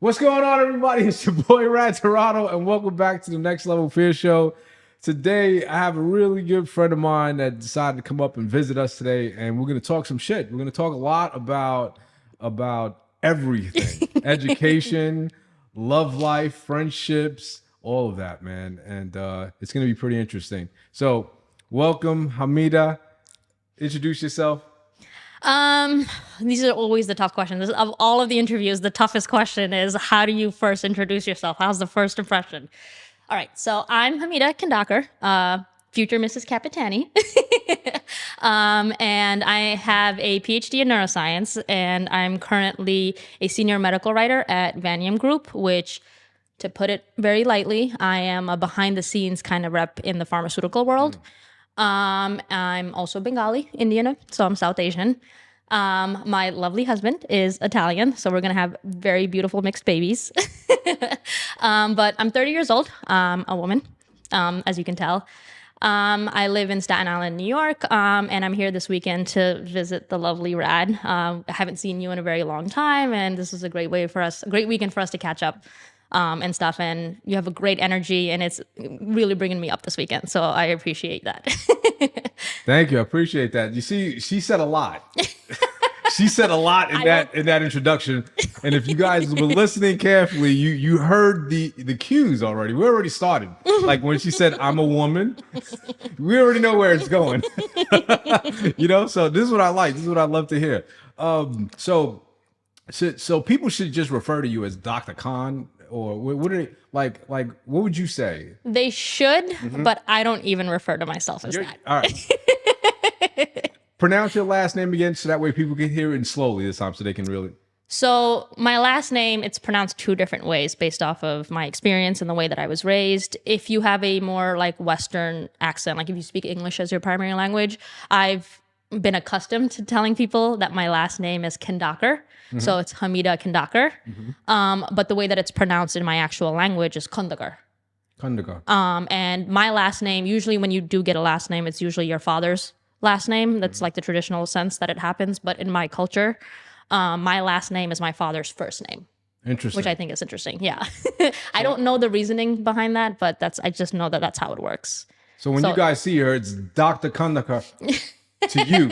What's going on, everybody? It's your boy Tirado, and welcome back to the Next Level Fear Show. Today, I have a really good friend of mine that decided to come up and visit us today, and we're going to talk some shit. We're going to talk a lot about everything: education, love life, friendships, all of that, man. And it's going to be pretty interesting. So, welcome, Hameda. Introduce yourself. These are always the tough questions. Of all of the interviews, the toughest question is how do you first introduce yourself? How's the first impression? All right, so I'm Hameda Khandaker, future Mrs. Capitani. And I have a PhD in neuroscience, and I'm currently a senior medical writer at Vanium Group, which, to put it very lightly, I am a behind-the-scenes kind of rep in the pharmaceutical world. I'm also Bengali, Indian, so I'm South Asian. My lovely husband is Italian, so we're going to have very beautiful mixed babies. But I'm 30 years old, a woman, as you can tell. I live in Staten Island, New York, and I'm here this weekend to visit the lovely Rad. I haven't seen you in a very long time, and this is a great weekend for us to catch up. And stuff, and you have a great energy, and it's really bringing me up this weekend, so I appreciate that. Thank you. I appreciate that. You see, she said a lot. She said a lot in that introduction, and if you guys were listening carefully, you heard the cues already. We already started. Like when she said, "I'm a woman," we already know where it's going. So this is what I like. This is what I love to hear. So people should just refer to you as Dr. Khan. Or what are they like? What would you say? They should, but I don't even refer to myself as that. All right. Pronounce your last name again, so that way people can hear it slowly this time, so they can really. So my last name, it's pronounced two different ways based off of my experience and the way that I was raised. If you have a more like Western accent, like if you speak English as your primary language, I've been accustomed to telling people that my last name is Khandaker. So it's Hameda Khandaker. But the way that it's pronounced in my actual language is Khandaker. Khandaker. And my last name, usually when you do get a last name, it's usually your father's last name. That's like the traditional sense that it happens. But in my culture, my last name is my father's first name. Interesting. Which I think is interesting. Yeah. I don't know the reasoning behind that, but I just know that that's how it works. So when you guys see her, it's Dr. Khandaker to you.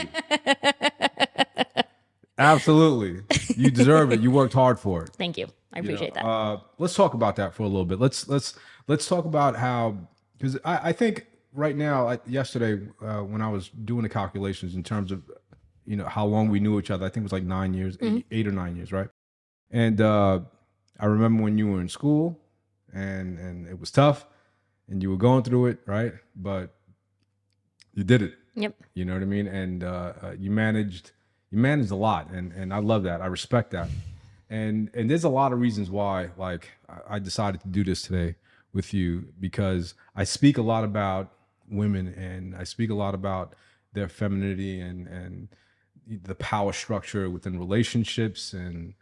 Absolutely. You deserve it. You worked hard for it. Thank you. I appreciate that. Let's talk about that for a little bit. Let's talk about how, because I think right now, yesterday when I was doing the calculations in terms of, how long we knew each other, I think it was like 9 years, 8 or 9 years, right? And I remember when you were in school and it was tough and you were going through it, right? But you did it. Yep. You know what I mean? And you managed a lot, and I love that. I respect that. And there's a lot of reasons why, like, I decided to do this today with you, because I speak a lot about women, and I speak a lot about their femininity and the power structure within relationships and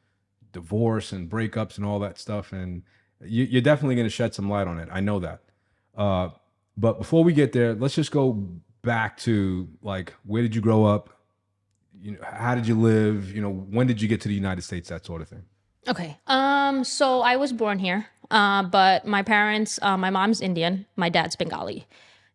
divorce and breakups and all that stuff. And you're definitely going to shed some light on it. I know that. But before we get there, let's just go back to, like, where did you grow up? How did you live? When did you get to the United States? That sort of thing. Okay. So I was born here, but my parents, my mom's Indian, my dad's Bengali.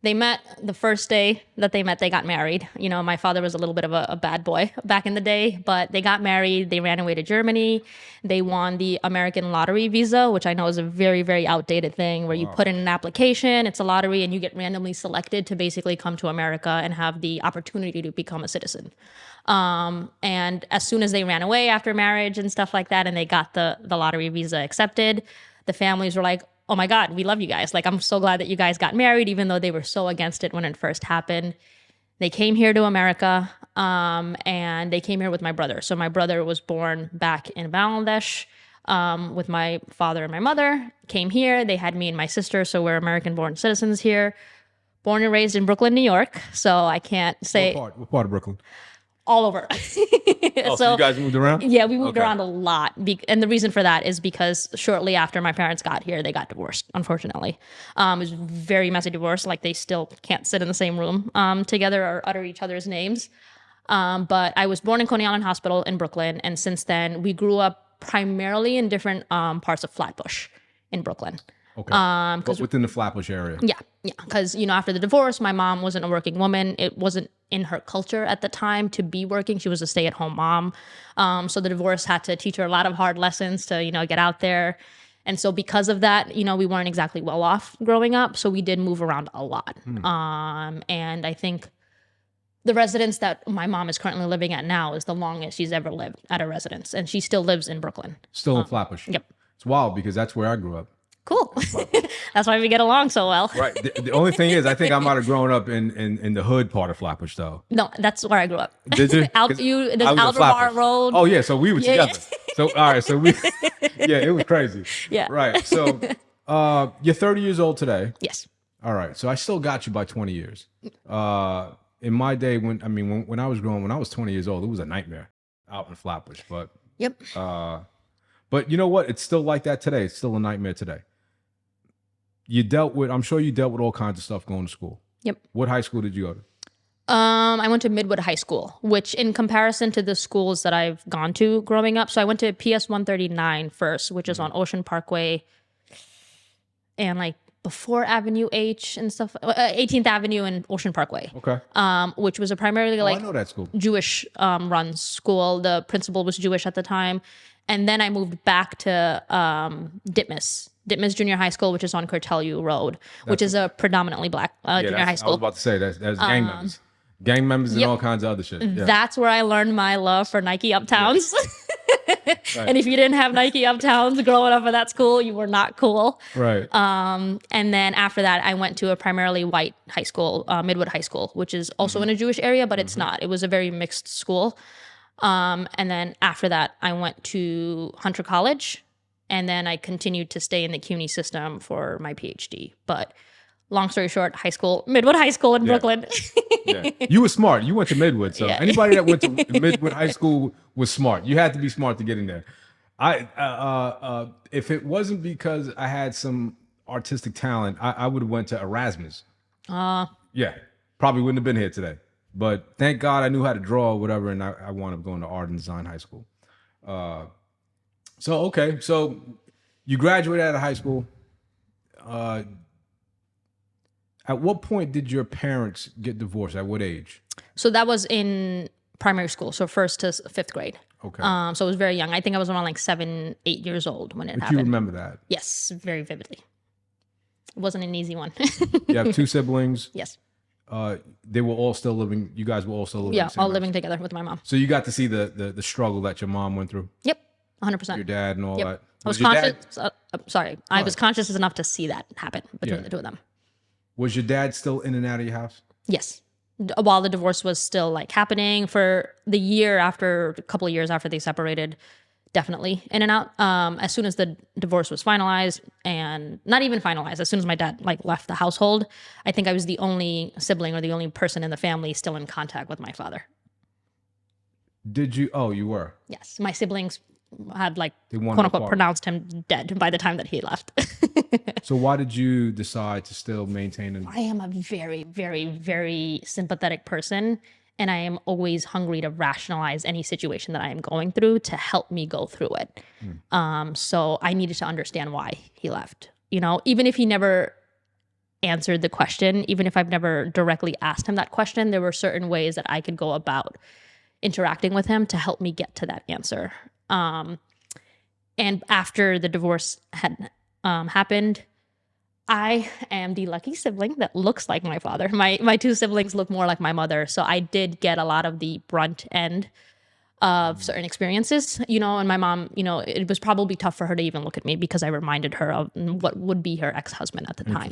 They met the first day that they met, they got married. My father was a little bit of a bad boy back in the day, but they got married. They ran away to Germany. They won the American lottery visa, which I know is a very, very outdated thing where you put in an application, it's a lottery, and you get randomly selected to basically come to America and have the opportunity to become a citizen. And as soon as they ran away after marriage and stuff like that, and they got the lottery visa accepted, the families were like, "Oh my God, we love you guys. Like, I'm so glad that you guys got married," even though they were so against it when it first happened. They came here to America, and they came here with my brother. So my brother was born back in Bangladesh, with my father and my mother, came here. They had me and my sister, so we're American-born citizens here. Born and raised in Brooklyn, New York. So I can't say... What part of Brooklyn? All over. So you guys moved around? Yeah, we moved around a lot. And the reason for that is because shortly after my parents got here, they got divorced, unfortunately. It was very messy divorce. Like, they still can't sit in the same room together or utter each other's names. But I was born in Coney Island Hospital in Brooklyn. And since then, we grew up primarily in different parts of Flatbush in Brooklyn. Okay. But within the Flatbush area. Yeah. Because, after the divorce, my mom wasn't a working woman. It wasn't in her culture at the time to be working. She was a stay-at-home mom. So the divorce had to teach her a lot of hard lessons to, get out there. And so because of that, we weren't exactly well off growing up. So we did move around a lot. And I think the residence that my mom is currently living at now is the longest she's ever lived at a residence. And she still lives in Brooklyn. Still in Flatbush. Yep. It's wild because that's where I grew up. Cool. That's why we get along so well. Right. The only thing is, I think I might have grown up in the hood part of Flatbush, though. No, that's where I grew up. Did you? The Albemarle Road. Oh, yeah. So we were together. So, all right. So it was crazy. Yeah. Right. So you're 30 years old today. Yes. All right. So I still got you by 20 years. In my day, when I was growing, when I was 20 years old, it was a nightmare out in Flatbush. But Yep. But you know what? It's still like that today. It's still a nightmare today. I'm sure you dealt with all kinds of stuff going to school. Yep. What high school did you go to? I went to Midwood High School, which in comparison to the schools that I've gone to growing up, so I went to PS 139 first, which is on Ocean Parkway and like before Avenue H and stuff, 18th Avenue and Ocean Parkway. Okay. Which was a primarily I know that school. Jewish run school. The principal was Jewish at the time. And then I moved back to Ditmas Junior High School, which is on Curtelью Road, which is a predominantly black junior high school. I was about to say that's gang members. Gang members and all kinds of other shit. Yeah. That's where I learned my love for Nike Uptowns. And if you didn't have Nike Uptowns growing up at that school, you were not cool. Right. And then after that, I went to a primarily white high school, Midwood High School, which is also in a Jewish area, but it's not. It was a very mixed school. And then after that, I went to Hunter College, and then I continued to stay in the CUNY system for my PhD. But long story short, Midwood High School in Brooklyn. Yeah. You were smart. You went to Midwood. So anybody that went to Midwood High School was smart. You had to be smart to get in there. If it wasn't because I had some artistic talent, I would have went to Erasmus. Yeah. Probably wouldn't have been here today. But thank God I knew how to draw or whatever, and I wound up going to art and design high school. So you graduated out of high school. At what point did your parents get divorced? At what age? So that was in primary school, so 1st to 5th grade. Okay. So it was very young. I think I was around like 7, 8 years old when it happened. You remember that? Yes, very vividly. It wasn't an easy one. You have 2 siblings. Yes. They were all still living. You guys were all still living. Yeah, all living together with my mom. So you got to see the struggle that your mom went through. Yep, 100%. Your dad and all that. I was conscious. I was conscious enough to see that happen between the two of them. Was your dad still in and out of your house? Yes. While the divorce was still like happening for the a couple of years after they separated, definitely in and out. As soon as the divorce was finalized, and not even finalized, as soon as my dad like left the household, I think I was the only sibling or the only person in the family still in contact with my father. Did you? Oh, you were? Yes. My siblings had like quote unquote pronounced him dead by the time that he left. So why did you decide to still maintain I am a very, very, very sympathetic person, and I am always hungry to rationalize any situation that I am going through to help me go through it. So I needed to understand why he left. Even if he never answered the question, even if I've never directly asked him that question, there were certain ways that I could go about interacting with him to help me get to that answer. And after the divorce had happened, I am the lucky sibling that looks like my father. My 2 siblings look more like my mother. So I did get a lot of the brunt end of certain experiences, and my mom, it was probably tough for her to even look at me because I reminded her of what would be her ex-husband at the time.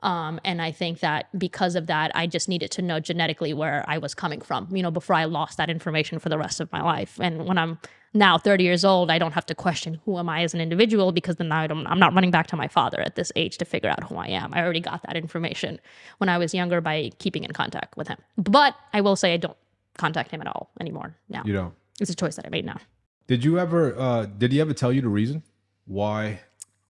And I think that because of that, I just needed to know genetically where I was coming from, before I lost that information for the rest of my life. And when I'm now 30 years old, I don't have to question who am I as an individual, because then I'm not running back to my father at this age to figure out who I am. I already got that information when I was younger by keeping in contact with him. But I will say I don't contact him at all anymore now. You don't? It's a choice that I made now. Did he ever tell you the reason why?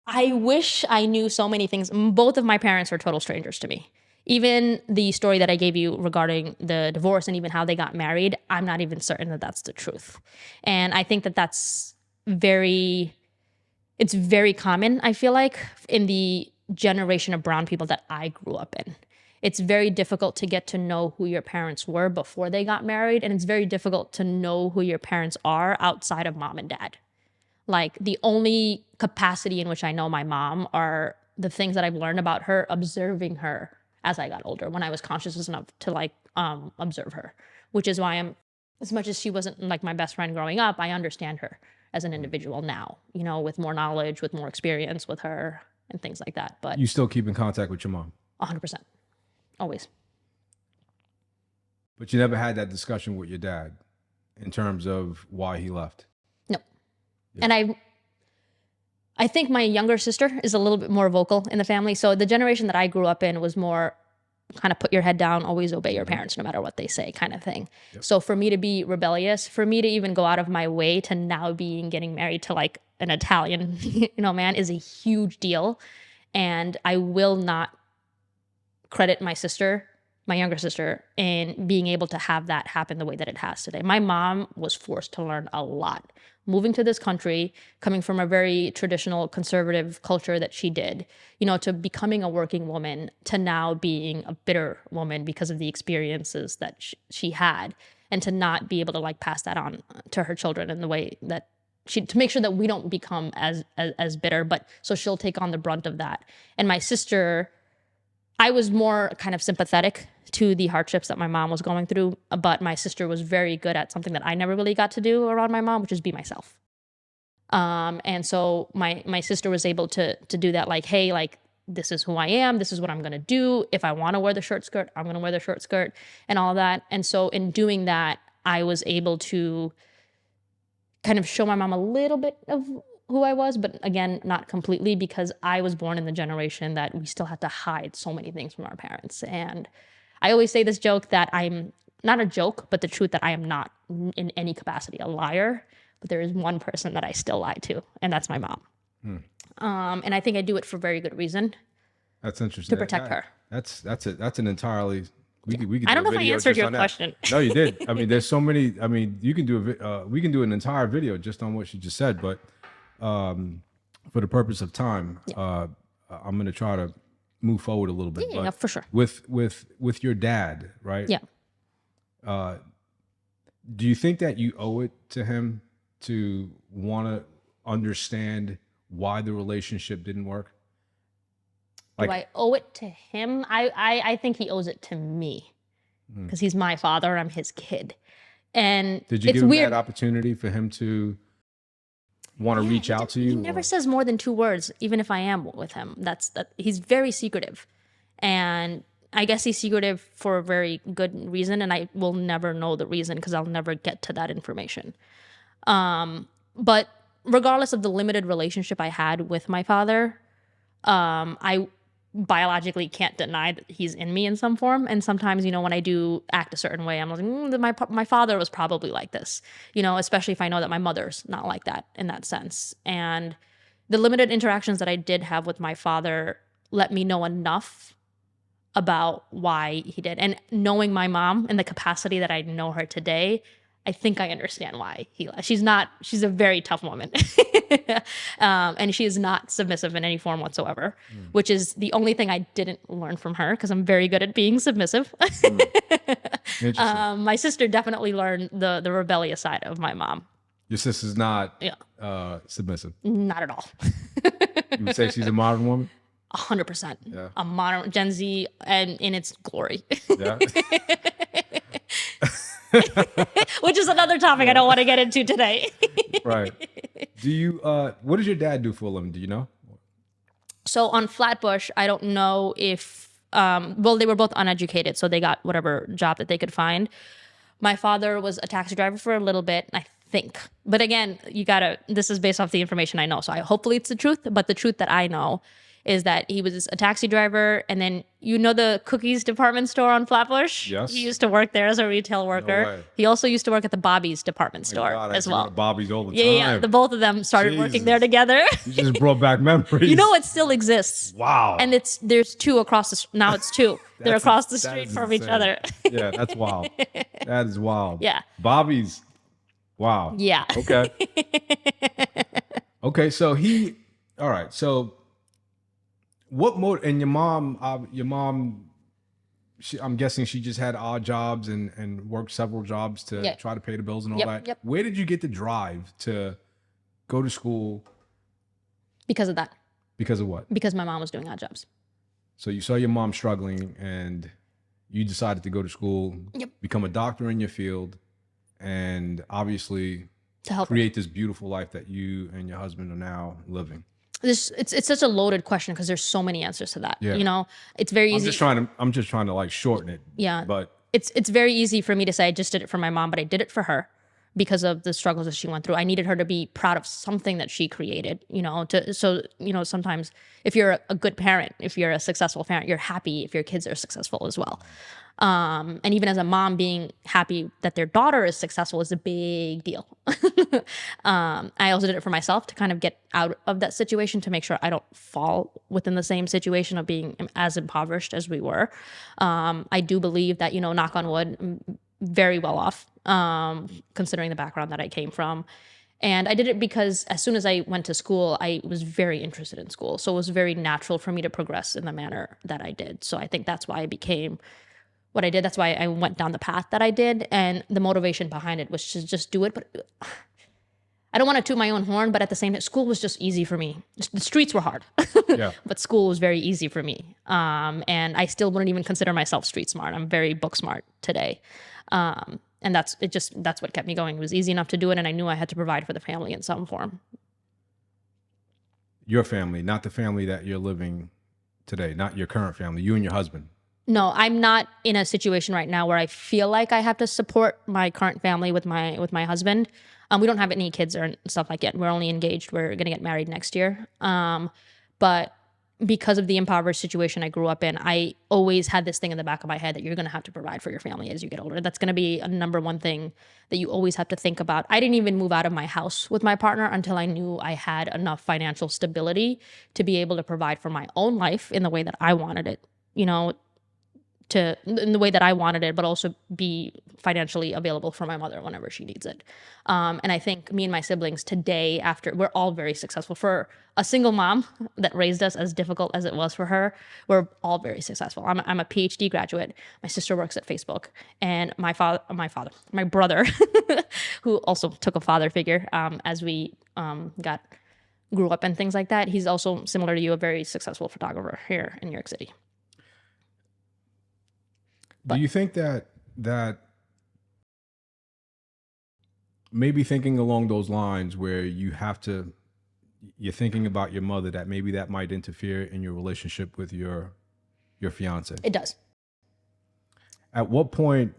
I wish I knew so many things. Both of my parents are total strangers to me. Even the story that I gave you regarding the divorce and even how they got married, I'm not even certain that that's the truth. And I think that that's it's very common, I feel like, in the generation of brown people that I grew up in. It's very difficult to get to know who your parents were before they got married, and it's very difficult to know who your parents are outside of mom and dad. Like, the only capacity in which I know my mom are the things that I've learned about her, observing her as I got older, when I was conscious enough to like observe her, which is why I'm, as much as she wasn't like my best friend growing up, I understand her as an individual now, you know, with more knowledge, with more experience with her and things like that. But You still keep in contact with your mom, 100%, always. but you never had that discussion with your dad in terms of why he left. No. And I think my younger sister is a little bit more vocal in the family. So the generation that I grew up in was more kind of put your head down, always obey your parents no matter what they say kind of thing. Yep. So for me to be rebellious, for me to even go out of my way to now getting married to like an Italian, man, is a huge deal. And I will not credit my younger sister, in being able to have that happen the way that it has today. My mom was forced to learn a lot. Moving to this country, coming from a very traditional conservative culture that she did, to becoming a working woman, to now being a bitter woman because of the experiences that she had, and to not be able to like pass that on to her children in the way that to make sure that we don't become as bitter, but so she'll take on the brunt of that. And my sister, I was more kind of sympathetic to the hardships that my mom was going through, but my sister was very good at something that I never really got to do around my mom, which is be myself. And so my sister was able to do that, like, hey, like, this is who I am. This is what I'm going to do. If I want to wear the short skirt, I'm going to wear the short skirt and all that. And so in doing that, I was able to kind of show my mom a little bit of who I was, but again, not completely, because I was born in the generation that we still had to hide so many things from our parents. And I always say this joke that I'm not a joke, but the truth, that I am not in any capacity a liar, but there is one person that I still lie to, and that's my mom. And I think I do it for very good reason. That's interesting. To protect her. That's it. That's an entirely, we could I don't know if I answered your question. No, you did. I mean, there's so many, I mean, you can do we can do an entire video just on what she just said, but for the purpose of time, I'm going to try to move forward a little bit. Yeah, for sure. With your dad, right? Yeah. Do you think that you owe it to him to want to understand why the relationship didn't work? Like, do I owe it to him? I think he owes it to me, because he's my father and I'm his kid. And did you give him that opportunity for him to want to reach out to you? He never says more than 2 words, even if I am with him. He's very secretive, and I guess he's secretive for a very good reason, and I will never know the reason because I'll never get to that information. But regardless of the limited relationship I had with my father, I biologically can't deny that he's in me in some form. And sometimes, when I do act a certain way, I'm like, my father was probably like this, especially if I know that my mother's not like that in that sense. And the limited interactions that I did have with my father let me know enough about why he did. And knowing my mom in the capacity that I know her today, I think I understand why he left. She's a very tough woman. And she is not submissive in any form whatsoever, which is the only thing I didn't learn from her, because I'm very good at being submissive. My sister definitely learned the rebellious side of my mom. Your sister's not submissive? Not at all. You would say she's a modern woman? 100%. Yeah. A modern Gen Z, and in its glory. Yeah. Which is another topic I don't want to get into today. Right. Do you, what does your dad do for a living? Do you know? So on Flatbush, I don't know if, they were both uneducated, so they got whatever job that they could find. My father was a taxi driver for a little bit, I think. But again, this is based off the information I know. So hopefully it's the truth, but the truth that I know is that he was a taxi driver, and then the cookies department store on Flatbush? Yes. He used to work there as a retail worker. No way. He also used to work at the Bobby's department store as well. Bobby's all the time. Yeah, the both of them started working there together. You just brought back memories. It still exists. Wow. And there's 2 across now it's 2. They're across the street from each other. Yeah, that's wild. That is wild. Yeah. Bobby's. Wow. Yeah. Okay. Okay, so all right. So and your mom, I'm guessing she just had odd jobs and worked several jobs to Yeah. try to pay the bills and all Yep. that. Yep. Where did you get the drive to go to school? Because of that. Because of what? Because my mom was doing odd jobs. So you saw your mom struggling and you decided to go to school, Yep. become a doctor in your field, and obviously To help her. create this beautiful life that you and your husband are now living. It's such a loaded question because there's so many answers to that. Yeah. You know, it's very easy. I'm just trying to like shorten it. Yeah. But it's very easy for me to say I just did it for my mom, but I did it for her because of the struggles that she went through. I needed her to be proud of something that she created, sometimes if you're a good parent, if you're a successful parent, you're happy if your kids are successful as well. And even as a mom, being happy that their daughter is successful is a big deal. I also did it for myself to kind of get out of that situation, to make sure I don't fall within the same situation of being as impoverished as we were. I do believe that, knock on wood, I'm very well off, considering the background that I came from. And I did it because as soon as I went to school, I was very interested in school. So it was very natural for me to progress in the manner that I did. So I think that's why I became what I did. That's why I went down the path that I did. And the motivation behind it was to just do it. But I don't want to toot my own horn, but at the same time, school was just easy for me. The streets were hard, yeah. but school was very easy for me. And I still wouldn't even consider myself street smart. I'm very book smart today. And that's what kept me going. It was easy enough to do it. And I knew I had to provide for the family in some form. Your family, not the family that you're living today, not your current family, you and your husband. No, I'm not in a situation right now where I feel like I have to support my current family with my husband. We don't have any kids or stuff like that. We're only engaged. We're going to get married next year. But because of the impoverished situation I grew up in, I always had this thing in the back of my head that you're going to have to provide for your family as you get older. That's going to be a number one thing that you always have to think about. I didn't even move out of my house with my partner until I knew I had enough financial stability to be able to provide for my own life in the way that I wanted it, in the way that I wanted it, but also be financially available for my mother whenever she needs it. And I think me and my siblings today, we're all very successful. For a single mom that raised us, as difficult as it was for her, we're all very successful. I'm a PhD graduate. My sister works at Facebook, and my brother, who also took a father figure as we grew up and things like that. He's also, similar to you, a very successful photographer here in New York City. Do you think that maybe thinking along those lines where you're thinking about your mother, that maybe that might interfere in your relationship with your fiance? It does. At what point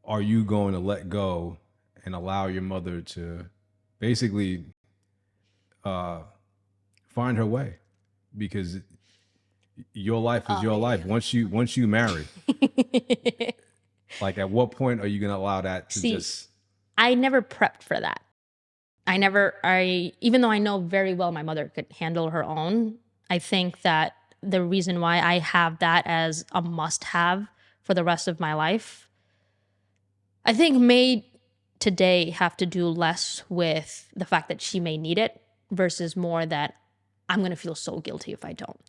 are you going to let go and allow your mother to basically find her way? Because your life is your life. Once you marry, like, at what point are you going to allow that to just... I never prepped for that. Even though I know very well my mother could handle her own, I think that the reason why I have that as a must-have for the rest of my life, I think may today have to do less with the fact that she may need it versus more that I'm going to feel so guilty if I don't.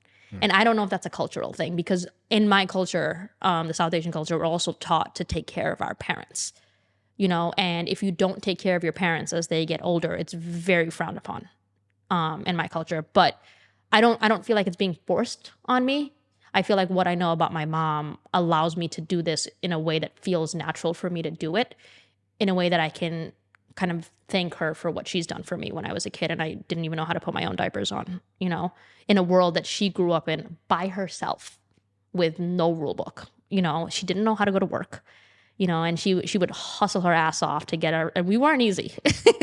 And I don't know if that's a cultural thing, because in my culture, the South Asian culture, we're also taught to take care of our parents, and if you don't take care of your parents as they get older, it's very frowned upon in my culture. But I don't feel like it's being forced on me. I feel like what I know about my mom allows me to do this in a way that feels natural for me to do it, in a way that I can kind of thank her for what she's done for me when I was a kid and I didn't even know how to put my own diapers on, in a world that she grew up in by herself with no rule book. She didn't know how to go to work, and she would hustle her ass off to get our, and we weren't easy.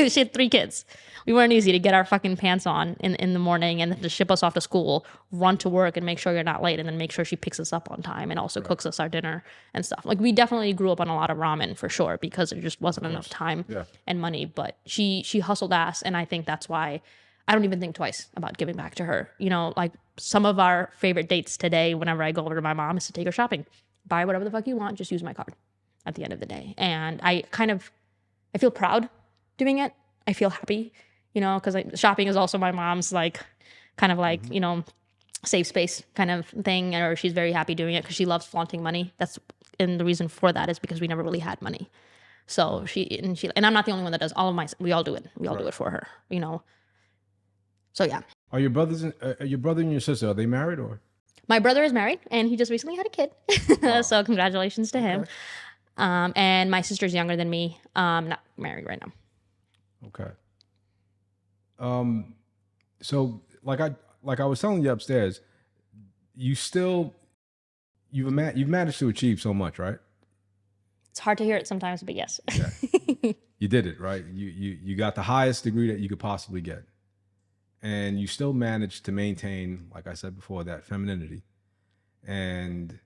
She had 3 kids. We weren't easy to get our fucking pants on in the morning and then to ship us off to school, run to work and make sure you're not late, and then make sure she picks us up on time and also cooks us our dinner and stuff. Like, we definitely grew up on a lot of ramen for sure, because there just wasn't enough time and money. But she hustled ass, and I think that's why I don't even think twice about giving back to her. Like, some of our favorite dates today, whenever I go over to my mom, is to take her shopping. Buy whatever the fuck you want, just use my card at the end of the day. And I feel proud doing it. I feel happy. you know, because shopping is also my mom's like kind of like, you know, safe space kind of thing, or she's very happy doing it because she loves flaunting money. And the reason for that is because we never really had money. So and I'm not the only one that does. We all do it. We all do it for her, you know. So yeah. Are your your brother and your sister, are they married or? My brother is married and he just recently had a kid. Wow. So congratulations to him. Okay. And my sister's younger than me. Not married right now. Okay. So like I was telling you upstairs, you've managed to achieve so much, right? It's hard to hear it sometimes, but yes. Yeah. You did it, right? You got the highest degree that you could possibly get. And you still managed to maintain, like I said before, that femininity. And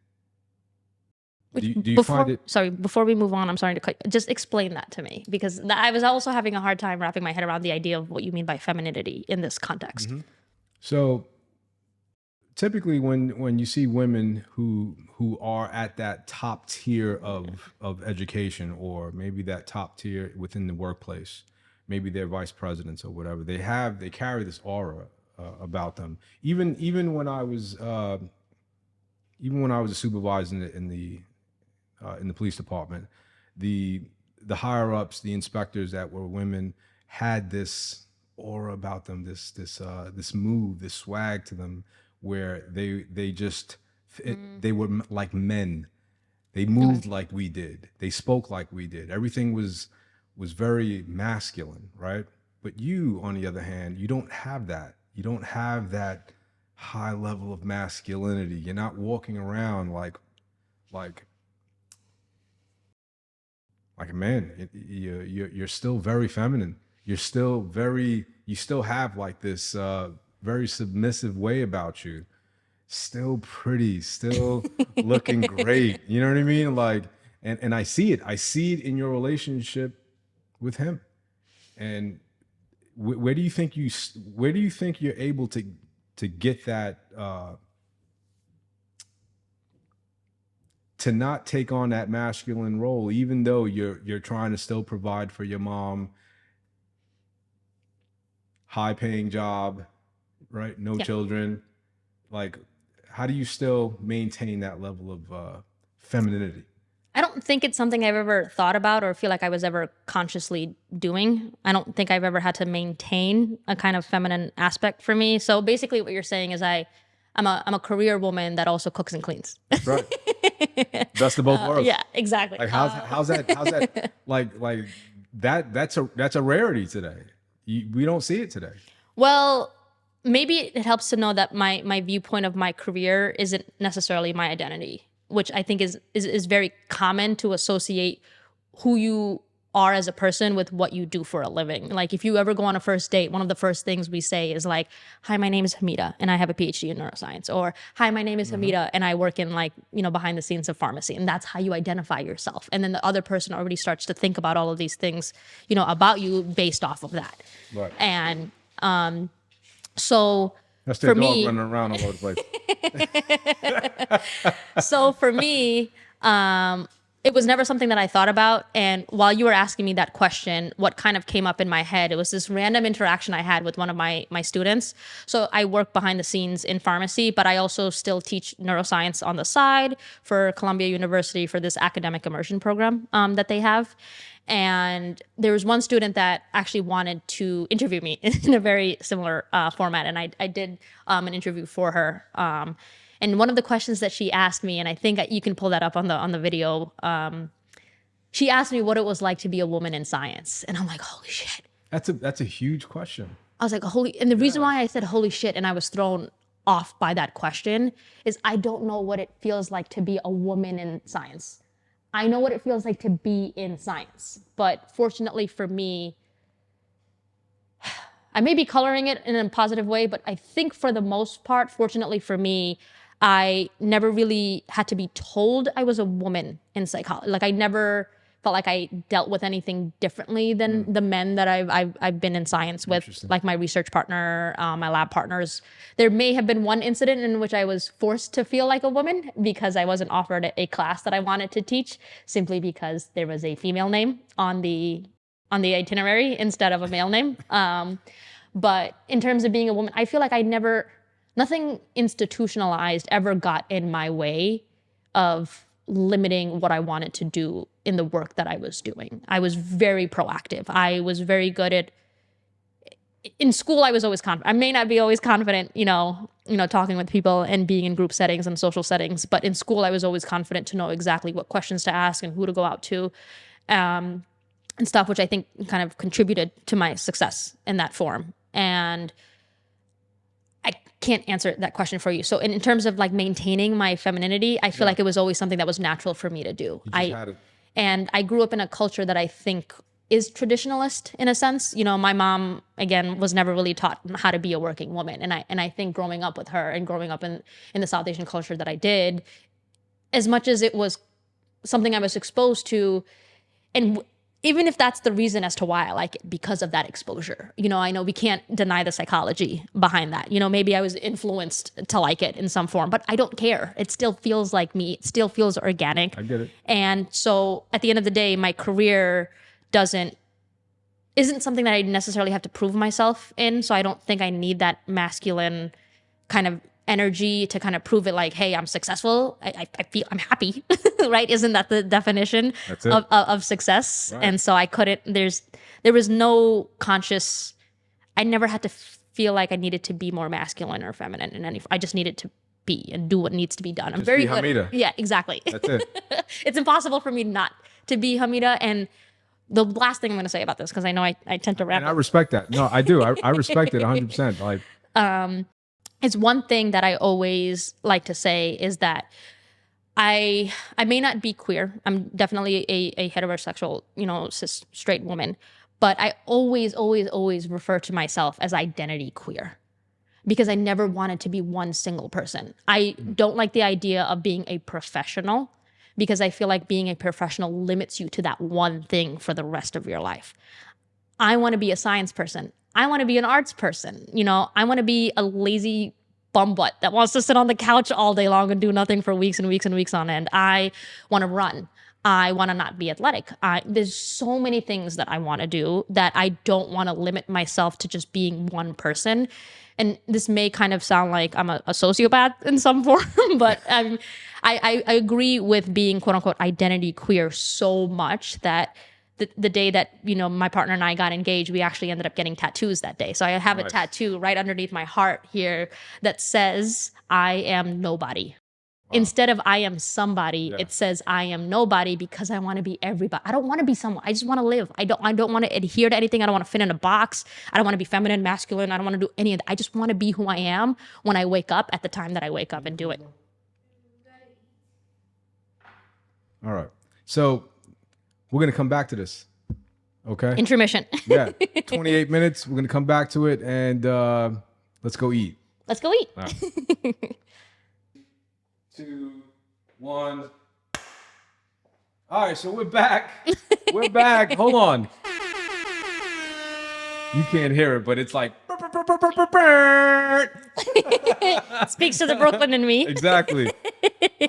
do you find it? Sorry, before we move on, I'm sorry to cut. Just explain that to me, because I was also having a hard time wrapping my head around the idea of what you mean by femininity in this context. Mm-hmm. So typically when you see women who are at that top tier of education, or maybe that top tier within the workplace, maybe they're vice presidents or whatever, they carry this aura about them. Even when I was a supervisor in the police department, the higher ups, the inspectors that were women, had this aura about them, this move, this swag to them, where they were like men. They moved like we did. They spoke like we did. Everything was very masculine, right? But you, on the other hand, you don't have that. You don't have that high level of masculinity. You're not walking around like a man. You're still very feminine. You still have like this very submissive way about you. Still pretty, still looking great. You know what I mean? Like, and I see it. I see it in your relationship with him. And where do you think you're able to get that to not take on that masculine role, even though you're trying to still provide for your mom, high paying job, right? No children. Like, how do you still maintain that level of femininity? I don't think it's something I've ever thought about or feel like I was ever consciously doing. I don't think I've ever had to maintain a kind of feminine aspect for me. So basically what you're saying is I'm a career woman that also cooks and cleans. Right. Best of both worlds. Yeah, exactly. Like how's that like that's a rarity today. We don't see it today. Well, maybe it helps to know that my viewpoint of my career isn't necessarily my identity, which I think is very common to associate who you are as a person with what you do for a living. Like if you ever go on a first date, one of the first things we say is like, "Hi, my name is Hameda and I have a PhD in neuroscience," or "Hi, my name is Hameda and I work in like, you know, behind the scenes of pharmacy." And that's how you identify yourself. And then the other person already starts to think about all of these things, you know, about you based off of that. Right. And so that's for their dog me, running around all over the place. So for me, it was never something that I thought about. And while you were asking me that question, what kind of came up in my head, it was this random interaction I had with one of my students. So I work behind the scenes in pharmacy, but I also still teach neuroscience on the side for Columbia University for this academic immersion program that they have. And there was one student that actually wanted to interview me in a very similar format. And I did an interview for her. And one of the questions that she asked me, and I think you can pull that up on the video, she asked me what it was like to be a woman in science. And I'm like, holy shit. That's a huge question. I was like, and the reason why I said holy shit and I was thrown off by that question is I don't know what it feels like to be a woman in science. I know what it feels like to be in science, but fortunately for me, I may be coloring it in a positive way, but I think for the most part, fortunately for me, I never really had to be told I was a woman in psychology. Like I never felt like I dealt with anything differently than the men that I've been in science with, like my research partner, my lab partners. There may have been one incident in which I was forced to feel like a woman because I wasn't offered a class that I wanted to teach simply because there was a female name on the on the itinerary instead of a male name. But in terms of being a woman, I feel like nothing institutionalized ever got in my way of limiting what I wanted to do in the work that I was doing. I was very proactive. I was very good at, in school, I was always confident. I may not be always confident, talking with people and being in group settings and social settings, but in school, I was always confident to know exactly what questions to ask and who to go out to, and stuff, which I think kind of contributed to my success in that form. And I can't answer that question for you. So in terms of like maintaining my femininity, I feel like it was always something that was natural for me to do. And I grew up in a culture that I think is traditionalist in a sense. My mom, again, was never really taught how to be a working woman. And I think growing up with her and growing up in the South Asian culture that I did, as much as it was something I was exposed to, and even if that's the reason as to why I like it, because of that exposure. I know we can't deny the psychology behind that. Maybe I was influenced to like it in some form, but I don't care. It still feels like me. It still feels organic. I get it. And so at the end of the day, my career isn't something that I necessarily have to prove myself in. So I don't think I need that masculine kind of energy to kind of prove it like, hey, I'm successful. I feel I'm happy, right? Isn't that the definition of success? Right. And so I couldn't, there was no conscious, I never had to feel like I needed to be more masculine or feminine in any, I just needed to be and do what needs to be done. I'm very good. Hameda. Yeah, exactly. That's it. It's impossible for me not to be Hameda. And the last thing I'm going to say about this, because I know I tend to wrap up. I respect that. No, I do. I respect it 100%. Like, it's one thing that I always like to say is that I may not be queer. I'm definitely a heterosexual, cis straight woman, but I always, always, always refer to myself as identity queer because I never wanted to be one single person. I don't like the idea of being a professional because I feel like being a professional limits you to that one thing for the rest of your life. I want to be a science person. I want to be an arts person. I want to be a lazy bum butt that wants to sit on the couch all day long and do nothing for weeks and weeks and weeks on end. I want to run. I want to not be athletic. There's so many things that I want to do that I don't want to limit myself to just being one person. And this may kind of sound like I'm a sociopath in some form, but I agree with being quote unquote identity queer so much that the day that, my partner and I got engaged, we actually ended up getting tattoos that day. So I have a tattoo right underneath my heart here that says, I am nobody. Wow. Instead of I am somebody, it says I am nobody because I want to be everybody. I don't want to be someone. I just want to live. I don't want to adhere to anything. I don't want to fit in a box. I don't want to be feminine, masculine. I don't want to do any of that. I just want to be who I am when I wake up at the time that I wake up and do it. All right. So we're going to come back to this. Okay. Intermission. Yeah. 28 minutes. We're going to come back to it and let's go eat. Let's go eat. All right. 2, 1. All right. So we're back. We're back. Hold on. You can't hear it, but it's like. Speaks to the Brooklyn in me. Exactly.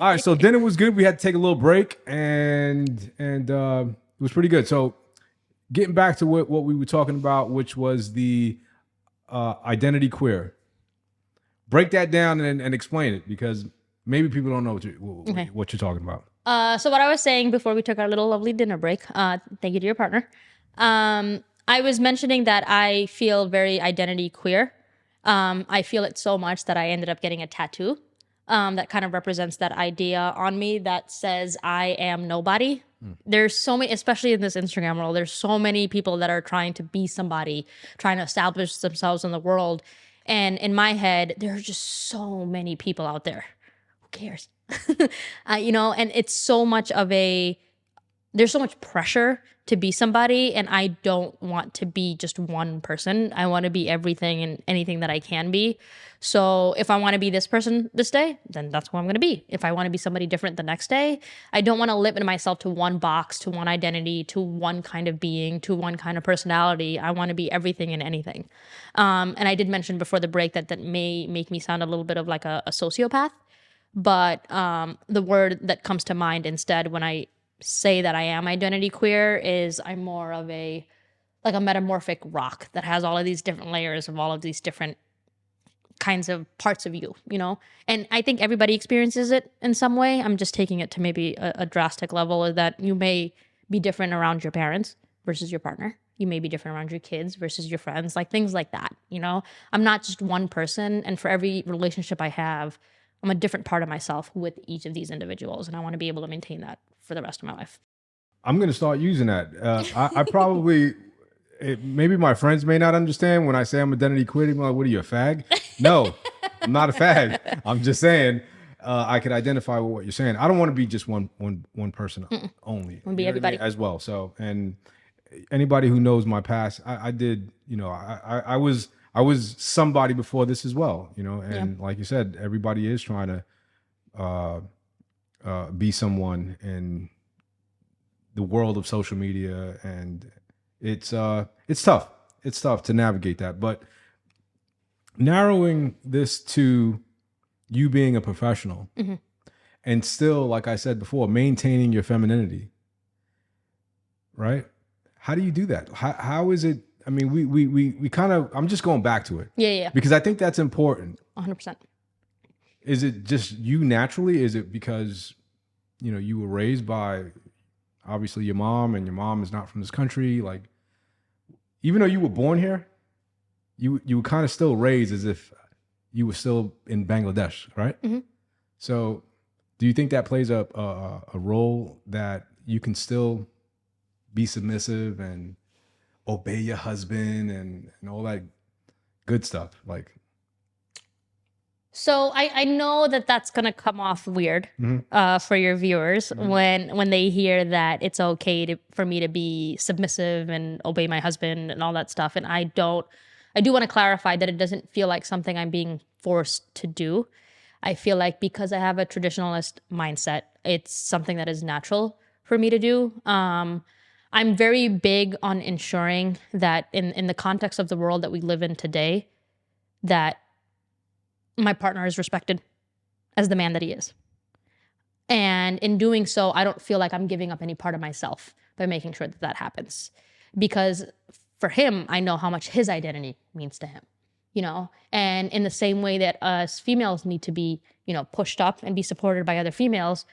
All right, so dinner was good. We had to take a little break, and it was pretty good. So, getting back to what we were talking about, which was the identity queer. Break that down and explain it because maybe people don't know what you're talking about. So what I was saying before we took our little lovely dinner break, thank you to your partner. I was mentioning that I feel very identity queer. I feel it so much that I ended up getting a tattoo that kind of represents that idea on me that says I am nobody. There's so many, especially in this Instagram world, there's so many people that are trying to be somebody, trying to establish themselves in the world. And in my head, there are just so many people out there. Who cares? And it's so much of there's so much pressure to be somebody, and I don't want to be just one person. I want to be everything and anything that I can be. So if I want to be this person this day, then that's who I'm going to be. If I want to be somebody different the next day, I don't want to limit myself to one box, to one identity, to one kind of being, to one kind of personality. I want to be everything and anything. And I did mention before the break that may make me sound a little bit of like a sociopath, but the word that comes to mind instead when I say that I am identity queer is I'm more of a like a metamorphic rock that has all of these different layers of all of these different kinds of parts of you, you know? And I think everybody experiences it in some way. I'm just taking it to maybe a drastic level, is that you may be different around your parents versus your partner. You may be different around your kids versus your friends, like things like that, you know? I'm not just one person, and for every relationship I have, I'm a different part of myself with each of these individuals, and I want to be able to maintain that for the rest of my life. I'm going to start using that. I probably, maybe my friends may not understand when I say I'm identity quitting. Like, what are you, a fag? No, I'm not a fag. I'm just saying I could identify with what you're saying. I don't want to be just one person only. Wanna be everybody. As well. So, and anybody who knows my past, I did, you know, I was somebody before this as well, you know, and like you said, everybody is trying to be someone in the world of social media, and it's tough. It's tough to navigate that. But narrowing this to you being a professional and still, like I said before, maintaining your femininity, right? How do you do that? How is it? I mean, we kind of, I'm just going back to it. Yeah. Because I think that's important. 100%. Is it just you naturally? Is it because, you know, you were raised by obviously your mom, and your mom is not from this country? Like, even though you were born here, you were kind of still raised as if you were still in Bangladesh, right? So do you think that plays a role, that you can still be submissive and obey your husband and all that good stuff? Like, So I know that that's gonna come off weird for your viewers when they hear that it's okay for me to be submissive and obey my husband and all that stuff. And I do want to clarify that it doesn't feel like something I'm being forced to do. I feel like because I have a traditionalist mindset, it's something that is natural for me to do. I'm very big on ensuring that in the context of the world that we live in today, that my partner is respected as the man that he is. And in doing so, I don't feel like I'm giving up any part of myself by making sure that that happens. Because for him, I know how much his identity means to him, you know? And in the same way that us females need to be, you know, pushed up and be supported by other females,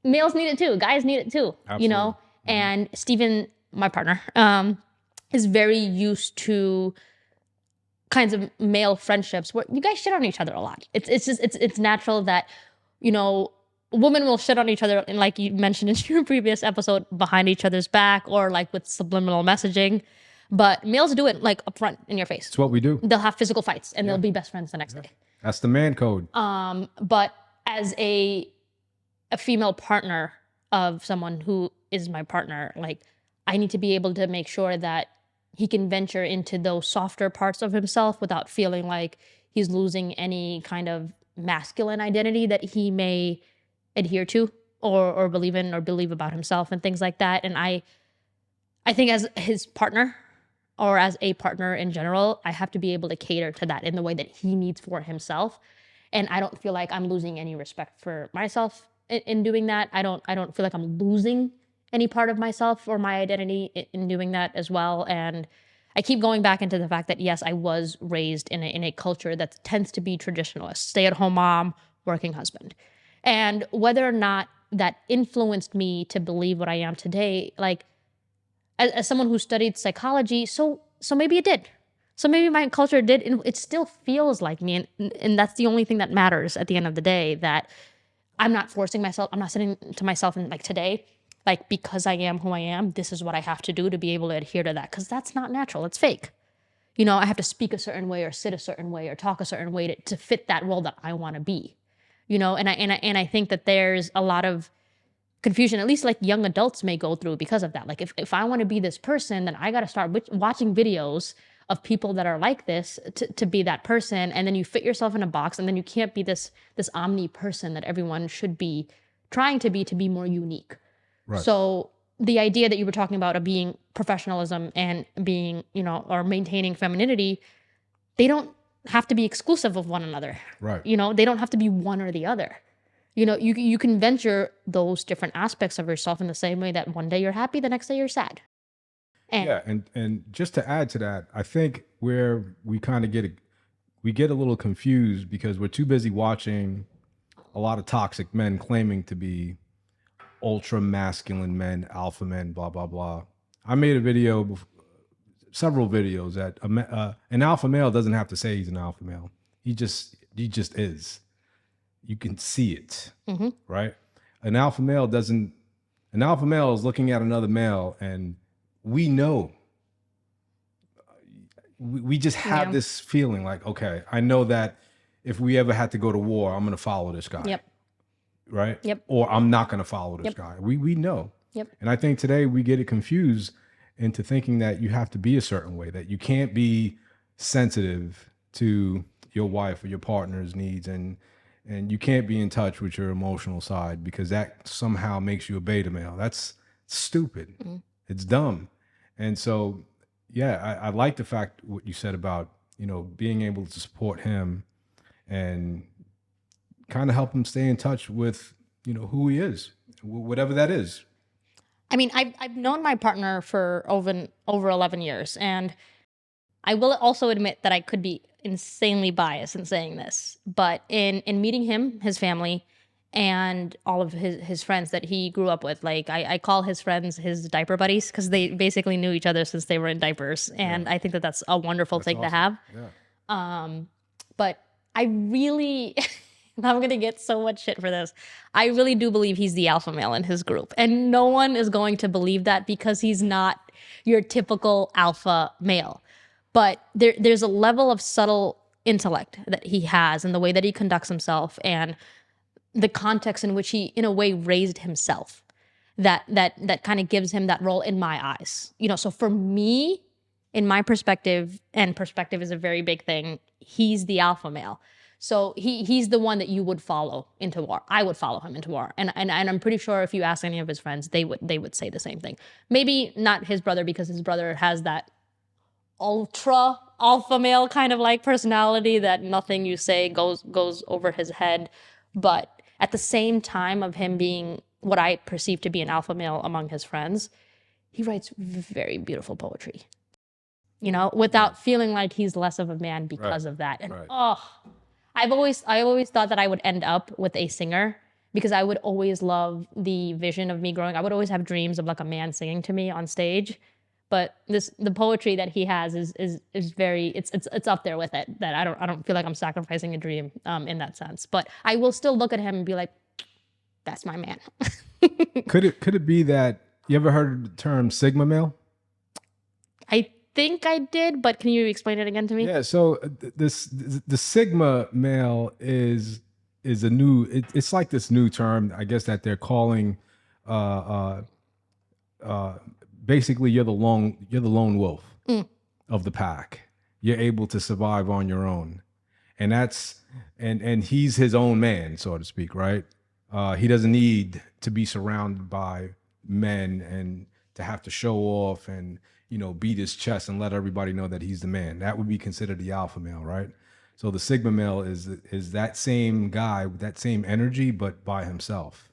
males need it too. Guys need it too, you know? And Steven, my partner, is very used to kinds of male friendships where you guys shit on each other a lot. It's natural that, you know, women will shit on each other, and like you mentioned in your previous episode, behind each other's back, or like with subliminal messaging. But males do it like up front in your face. it's what we do. They'll have physical fights and they'll be best friends the next day. That's the man code. But as a female partner of someone who is my partner, like, I need to be able to make sure that he can venture into those softer parts of himself without feeling like he's losing any kind of masculine identity that he may adhere to or believe in or believe about himself and things like that. And I think as his partner, or as a partner in general, I have to be able to cater to that in the way that he needs for himself. And I don't feel like I'm losing any respect for myself in doing that. I don't feel like I'm losing any part of myself or my identity in doing that as well. And I keep going back into the fact that, yes, I was raised in a culture that tends to be traditionalist, stay-at-home mom, working husband. And whether or not that influenced me to believe what I am today, like, as someone who studied psychology, so maybe it did. So maybe my culture did, and it still feels like me. And that's the only thing that matters at the end of the day, that I'm not forcing myself. I'm not saying to myself, and like, today, like, because I am who I am, this is what I have to do to be able to adhere to that. Because that's not natural. It's fake. You know, I have to speak a certain way or sit a certain way or talk a certain way to fit that role that I want to be. You know, and I think that there's a lot of confusion, at least like young adults may go through because of that. Like, if I want to be this person, then I got to start watching videos of people that are like this to be that person. And then you fit yourself in a box, and then you can't be this omni person that everyone should be trying to be more unique. Right. So the idea that you were talking about of being professionalism and being, you know, or maintaining femininity, they don't have to be exclusive of one another. Right. You know, they don't have to be one or the other. You know, you can venture those different aspects of yourself in the same way that one day you're happy, the next day you're sad. Yeah, and just to add to that, I think where we kind of get a little confused because we're too busy watching a lot of toxic men claiming to be ultra masculine men, alpha men, blah blah blah. I made a video, several videos that an alpha male doesn't have to say he's an alpha male. He just is. You can see it, right? An alpha male doesn't. An alpha male is looking at another male, and we know. We just have this feeling like, okay, I know that if we ever had to go to war, I'm going to follow this guy. Yep. Right? Yep. Or I'm not going to follow this guy. We know. Yep. And I think today we get it confused into thinking that you have to be a certain way, that you can't be sensitive to your wife or your partner's needs, and you can't be in touch with your emotional side because that somehow makes you a beta male. That's stupid. It's dumb. And so, yeah, I like the fact what you said about, being able to support him and kind of help him stay in touch with, who he is, whatever that is. I mean, I've known my partner for over 11 years, and I will also admit that I could be insanely biased in saying this, but in meeting him, his family, and all of his friends that he grew up with, like I call his friends his diaper buddies because they basically knew each other since they were in diapers, and I think that that's a wonderful thing to have. Yeah. But I really, and I'm gonna get so much shit for this, I really do believe he's the alpha male in his group, and no one is going to believe that because he's not your typical alpha male. But there's a level of subtle intellect that he has and the way that he conducts himself and the context in which he, in a way, raised himself that kind of gives him that role in my eyes. So for me, in my perspective, and perspective is a very big thing, he's the alpha male. So he's the one that you would follow into war. I would follow him into war. And I'm pretty sure if you ask any of his friends, they would say the same thing. Maybe not his brother, because his brother has that ultra alpha male kind of like personality that nothing you say goes over his head. But at the same time of him being what I perceive to be an alpha male among his friends, he writes very beautiful poetry, without feeling like he's less of a man because of that. And I always thought that I would end up with a singer because I would always love the vision of me growing. I would always have dreams of like a man singing to me on stage. But the poetry that he has is very, it's up there with it, that I don't feel like I'm sacrificing a dream in that sense. But I will still look at him and be like, that's my man. Could it be that you ever heard the term Sigma male? I think I did, but can you explain it again to me? Yeah. So the Sigma male is a new. It's like this new term, I guess, that they're calling. Basically, you're the lone wolf of the pack. You're able to survive on your own, and that's and he's his own man, so to speak, right? He doesn't need to be surrounded by men and to have to show off and beat his chest and let everybody know that he's the man. That would be considered the alpha male, right? So the Sigma male is that same guy with that same energy, but by himself.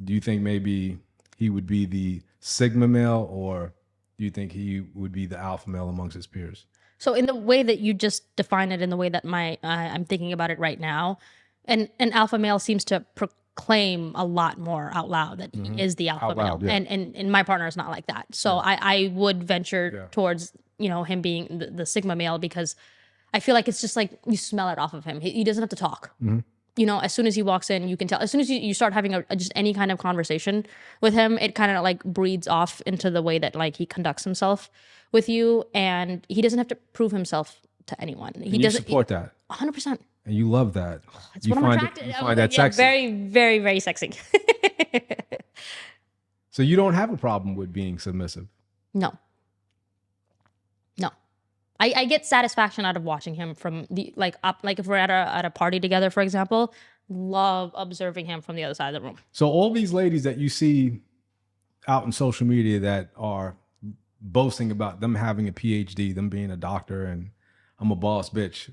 Do you think maybe he would be the Sigma male, or do you think he would be the alpha male amongst his peers? So in the way that you just define it, in the way that I'm thinking about it right now, an alpha male seems to proclaim a lot more out loud that he is the alpha male. Yeah. And my partner is not like that. So I would venture towards, him being the Sigma male, because I feel like it's just like you smell it off of him. He doesn't have to talk. As soon as he walks in, you can tell. As soon as you start having just any kind of conversation with him, it kind of like breeds off into the way that like he conducts himself with you, and he doesn't have to prove himself to anyone. He doesn't support that 100%, and you love that. That's what I'm attracted. You find that sexy. Very, very, very sexy. So you don't have a problem with being submissive? No. I get satisfaction out of watching him from the like if we're at a party together, for example, love observing him from the other side of the room. So all these ladies that you see out in social media that are boasting about them having a PhD, them being a doctor, and I'm a boss bitch.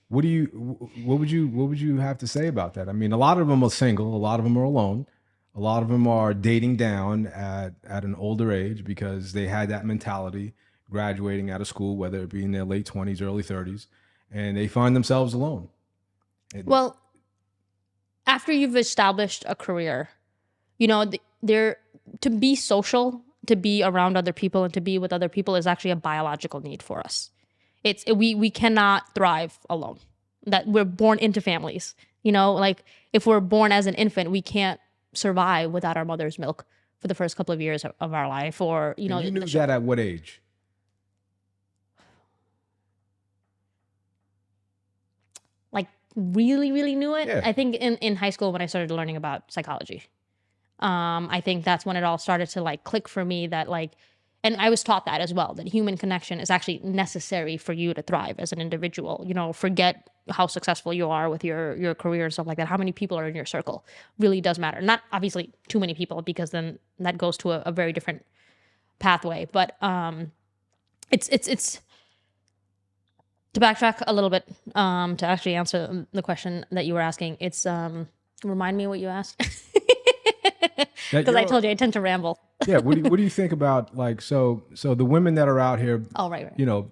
What would you have to say about that? I mean, a lot of them are single, a lot of them are alone. A lot of them are dating down at an older age because they had that mentality graduating out of school, whether it be in their late 20s, early 30s, and they find themselves alone. Well, after you've established a career, you know, there to be social, to be around other people and to be with other people is actually a biological need for us. We cannot thrive alone. That we're born into families. You know, like if we're born as an infant, we can't survive without our mother's milk for the first couple of years of our life. Or, you know, And you knew that at what age? like really, really knew it. Yeah. I think in high school when I started learning about psychology. I think that's when it all started to like click for me that like, and I was taught that as well, that human connection is actually necessary for you to thrive as an individual. You know, forget how successful you are with your career and stuff like that. How many people are in your circle really does matter. Not obviously too many people, because then that goes to a very different pathway. But it's to backtrack a little bit, to actually answer the question that you were asking. It's remind me what you asked. Because I told you I tend to ramble. Yeah. What do you think about like so the women that are out here? Oh, right. You know,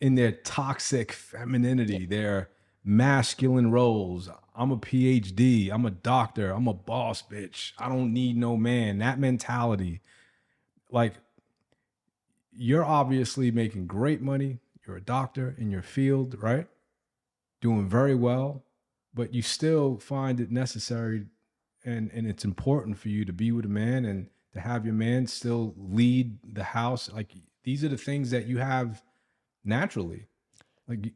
in their toxic femininity, their masculine roles. I'm a PhD. I'm a doctor. I'm a boss bitch. I don't need no man. That mentality. Like, you're obviously making great money. You're a doctor in your field, right? Doing very well, but you still find it necessary and it's important for you to be with a man and to have your man still lead the house. Like, these are the things that you have naturally. Like,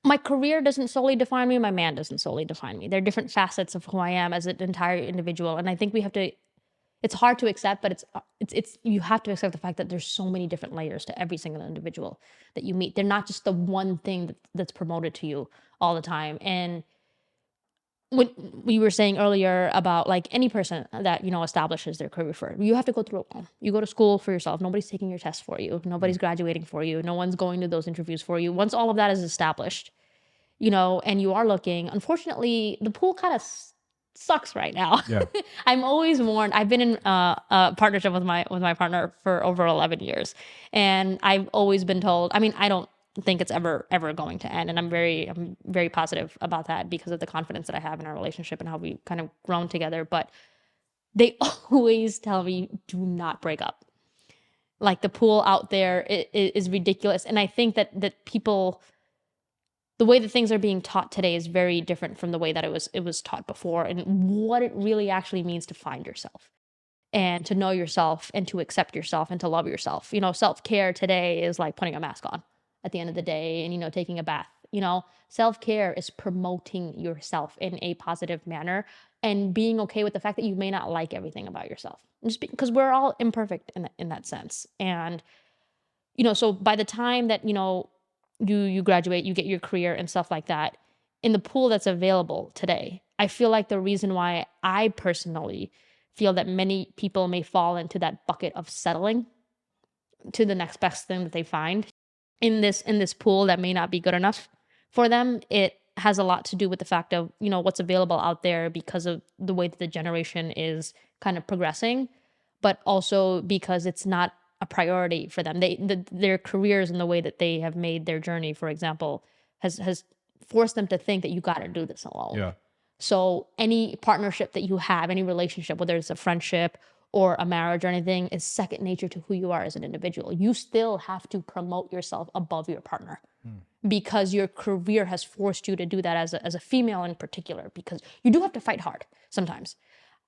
My career doesn't solely define me. My man doesn't solely define me. They're different facets of who I am as an entire individual. And I think we have to, it's hard to accept, but it's you have to accept the fact that there's so many different layers to every single individual that you meet. They're not just the one thing that's promoted to you all the time. And when we were saying earlier about like any person that, you know, establishes their career for, you have to go through it all. You go to school for yourself. Nobody's taking your test for you. Nobody's graduating for you. No one's going to those interviews for you. Once all of that is established, you know, and you are looking, unfortunately, the pool kind of sucks right now. yeah. I'm always warned. I've been in a partnership with my partner for over 11 years, and I've always been told. I mean, I don't think it's ever going to end, and I'm very positive about that because of the confidence that I have in our relationship and how we kind of grown together. But they always tell me, do not break up. Like the pool out there is ridiculous, and I think that people, the way that things are being taught today is very different from the way that it was taught before, and what it really actually means to find yourself and to know yourself and to accept yourself and to love yourself. You know, self-care today is like putting a mask on at the end of the day and, you know, taking a bath. You know, self-care is promoting yourself in a positive manner and being okay with the fact that you may not like everything about yourself. Just because we're all imperfect in that sense. And, you know, so by the time that, you know, you graduate, you get your career and stuff like that, in the pool that's available today, I feel like the reason why I personally feel that many people may fall into that bucket of settling to the next best thing that they find in this pool that may not be good enough for them, it has a lot to do with the fact of, you know, what's available out there because of the way that the generation is kind of progressing, but also because it's not a priority for them. Their careers and the way that they have made their journey, for example, has forced them to think that you got to do this alone. Yeah. So any partnership that you have, any relationship, whether it's a friendship or a marriage or anything, is second nature to who you are as an individual. You still have to promote yourself above your partner because your career has forced you to do that as a female in particular, because you do have to fight hard sometimes.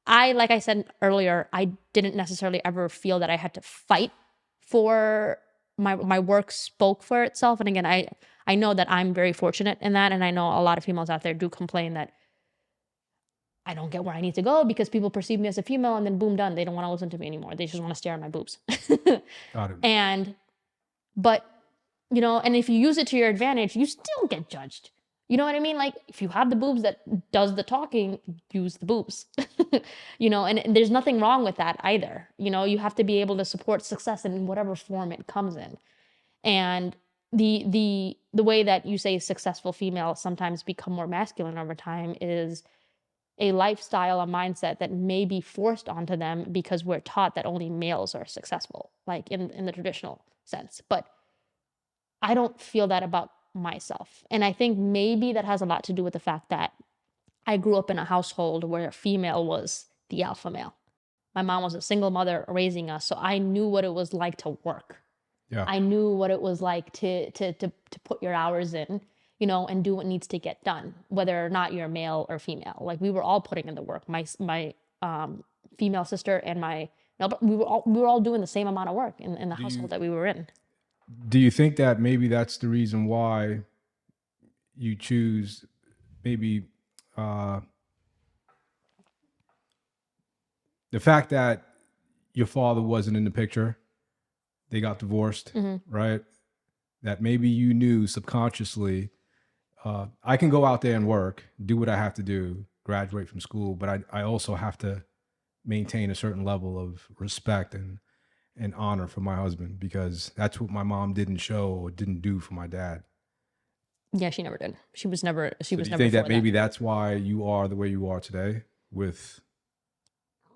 Like I said earlier, I didn't necessarily ever feel that I had to fight for my work spoke for itself. And again, I know that I'm very fortunate in that. And I know a lot of females out there do complain that I don't get where I need to go because people perceive me as a female, and then boom, done. They don't want to listen to me anymore. They just want to stare at my boobs. Got it. But, you know, and if you use it to your advantage, you still get judged. You know what I mean? Like, if you have the boobs that does the talking, use the boobs. You know, and there's nothing wrong with that either. You know, you have to be able to support success in whatever form it comes in. And the way that you say successful females sometimes become more masculine over time is a lifestyle, a mindset that may be forced onto them because we're taught that only males are successful, like in the traditional sense. But I don't feel that about myself. And I think maybe that has a lot to do with the fact that I grew up in a household where a female was the alpha male. My mom was a single mother raising us, so I knew what it was like to work. Yeah. I knew what it was like to put your hours in, you know, and do what needs to get done, whether or not you're male or female. Like we were all putting in the work. My female sister and my no, but we were all doing the same amount of work in the household that we were in. Do you think that maybe that's the reason why you choose maybe the fact that your father wasn't in the picture, they got divorced, right? That maybe you knew subconsciously, I can go out there and work, do what I have to do, graduate from school, but I also have to maintain a certain level of respect and honor for my husband, because that's what my mom didn't show or didn't do for my dad. Yeah, she never did. She was never. She was Do you never. think that maybe that's why you are the way you are today? With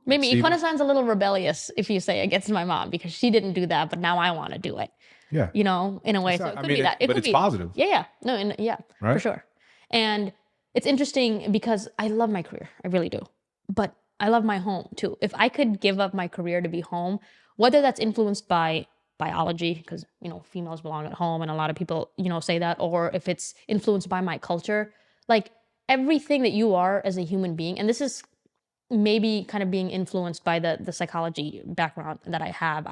maybe it Steven? kind of sounds a little rebellious if you say against my mom because she didn't do that, but now I want to do it. Yeah, you know, in a way. So it could be that. It but could it's be positive. Yeah, no, yeah, Right? for sure. And it's interesting because I love my career, I really do, but I love my home too. If I could give up my career to be home, whether that's influenced by biology, because you know females belong at home, and a lot of people say that, or if it's influenced by my culture, like everything that you are as a human being, and this is maybe kind of being influenced by the psychology background that I have.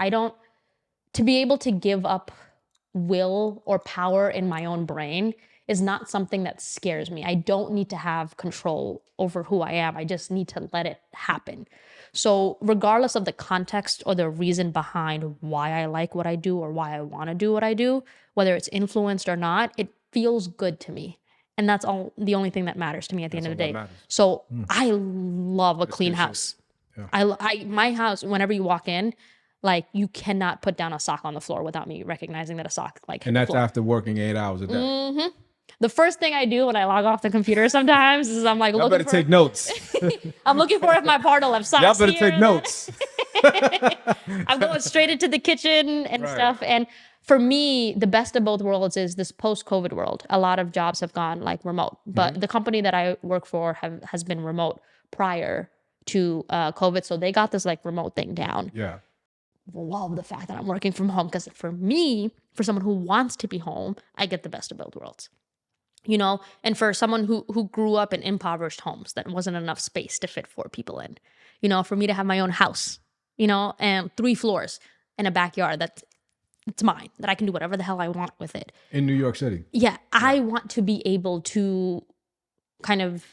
To be able to give up will or power in my own brain is not something that scares me. I don't need to have control over who I am. I just need to let it happen. So regardless of the context or the reason behind why I like what I do or why I want to do what I do, whether it's influenced or not, it feels good to me. And that's the only thing that matters to me at the end of the day. So I love a clean house. Yeah. My house, whenever you walk in, like you cannot put down a sock on the floor without me recognizing that a sock and that's after working 8 hours a day. Mm-hmm. The first thing I do when I log off the computer sometimes is I'm like, y'all better take notes. I'm looking for if my partner left socks. Y'all better take notes. I'm going straight into the kitchen and stuff. And for me, the best of both worlds is this post-COVID world. A lot of jobs have gone like remote, but the company that I work for has been remote prior to COVID. So they got this like remote thing down. Yeah. Love the fact that I'm working from home because for me, for someone who wants to be home, I get the best of both worlds. And for someone who grew up in impoverished homes that wasn't enough space to fit 4 people in, for me to have my own house, and 3 floors and a backyard it's mine, that I can do whatever the hell I want with it. In New York City. Yeah. I want to be able to kind of,